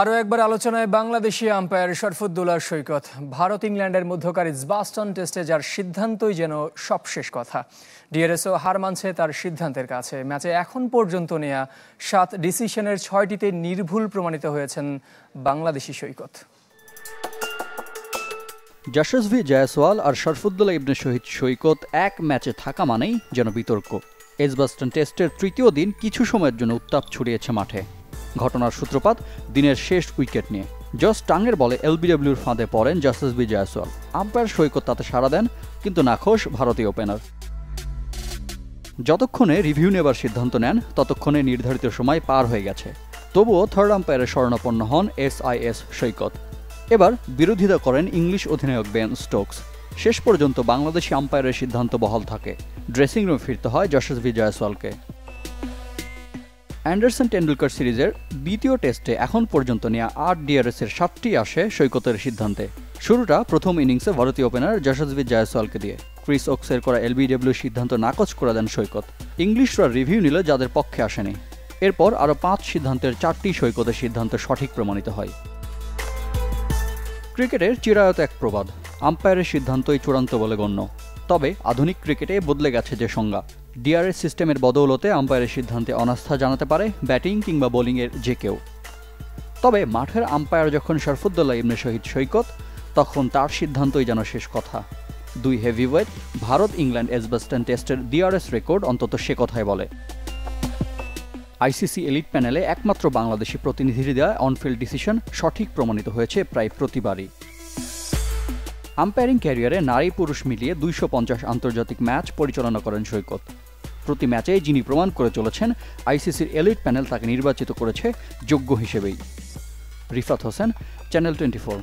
আরও একবার আলোচনায় বাংলাদেশি আম্পায়ার শরফুদ্দৌলা সৈকত। ভারত ইংল্যান্ডের মধ্যকার ইজবাস্টন টেস্টে যার সিদ্ধান্তই যেন সবশেষ কথা। ডিআরএসও হার মানছে তার সিদ্ধান্তের কাছে। ম্যাচে এখন পর্যন্ত নেয়া 7 ডিসিশনের 6টিতে নির্ভুল প্রমাণিত হয়েছেন বাংলাদেশি সৈকত। যশস্বী জয়সওয়াল আর শরফুদ্দৌলা ইবনে শহীদ সৈকত এক ম্যাচে থাকা মানেই যেন বিতর্ক। এজবাস্টন টেস্টের তৃতীয় দিন কিছু সময়ের জন্য উত্তাপ ছড়িয়েছে মাঠে। ঘটনার সূত্রপাত দিনের শেষ উইকেট নিয়ে। জস টাংয়ের বলে এলবিডব্লিউর ফাঁদে পড়েন যশস্বী জয়সওয়াল। আম্পায়ার সৈকত তাতে সাড়া দেন, কিন্তু নাখোশ ভারতীয় ওপেনার। যতক্ষণে রিভিউ নেবার সিদ্ধান্ত নেন ততক্ষণে নির্ধারিত সময় পার হয়ে গেছে। তবুও থার্ড আম্পায়ারের শরণাপন্ন হন SIS সৈকত। এবার বিরোধিতা করেন ইংলিশ অধিনায়ক বেন স্টোকস। শেষ পর্যন্ত বাংলাদেশি আম্পায়ারের সিদ্ধান্ত বহাল থাকে। ড্রেসিং রুমে ফিরতে হয় যশস্বী জয়সওয়ালকে। অ্যান্ডারসন টেন্ডুলকার সিরিজের দ্বিতীয় টেস্টে এখন পর্যন্ত নেওয়া 8 ডিআরএসের 7টি আসে সৈকতের সিদ্ধান্তে। শুরুটা প্রথম ইনিংসে ভারতীয় ওপেনার যশস্বী জয়সওয়ালকে দিয়ে। ক্রিস ওকসের করা LBW সিদ্ধান্ত নাকচ করে দেন সৈকত। ইংলিশরা রিভিউ নিলে যাদের পক্ষে আসেনি। এরপর আরও 5 সিদ্ধান্তের 4টি সৈকতের সিদ্ধান্ত সঠিক প্রমাণিত হয়। ক্রিকেটের চিরায়ত এক প্রবাদ, আম্পায়ারের সিদ্ধান্তই চূড়ান্ত বলে গণ্য। তবে আধুনিক ক্রিকেটে বদলে গেছে যে সংজ্ঞা। ডিআরএস সিস্টেমের বদৌলতে আম্পায়ারের সিদ্ধান্তে অনাস্থা জানাতে পারে ব্যাটিং কিংবা বোলিংয়ের যে কেউ। তবে মাঠের আম্পায়ার যখন শরফুদ্দৌলা ইবনে শহীদ সৈকত, তখন তার সিদ্ধান্তই যেন শেষ কথা। 2 হেভিওয়েট ভারত ইংল্যান্ড এজবাস্টন টেস্টের ডিআরএস রেকর্ড অন্তত সে কথাই বলে। ICC এলিট প্যানেলে একমাত্র বাংলাদেশি প্রতিনিধির দেওয়া অনফিল্ড ডিসিশন সঠিক প্রমাণিত হয়েছে প্রায় প্রতিবারই। আম্পায়ারিং ক্যারিয়ারে নারী পুরুষ মিলিয়ে 250 আন্তর্জাতিক ম্যাচ পরিচালনা করেন সৈকত। প্রতি ম্যাচেই যিনি প্রমাণ করে চলেছেন, ICCর এলিট প্যানেল তাকে নির্বাচিত করেছে যোগ্য হিসেবেই। রিফাত হোসেন, চ্যানেল 24।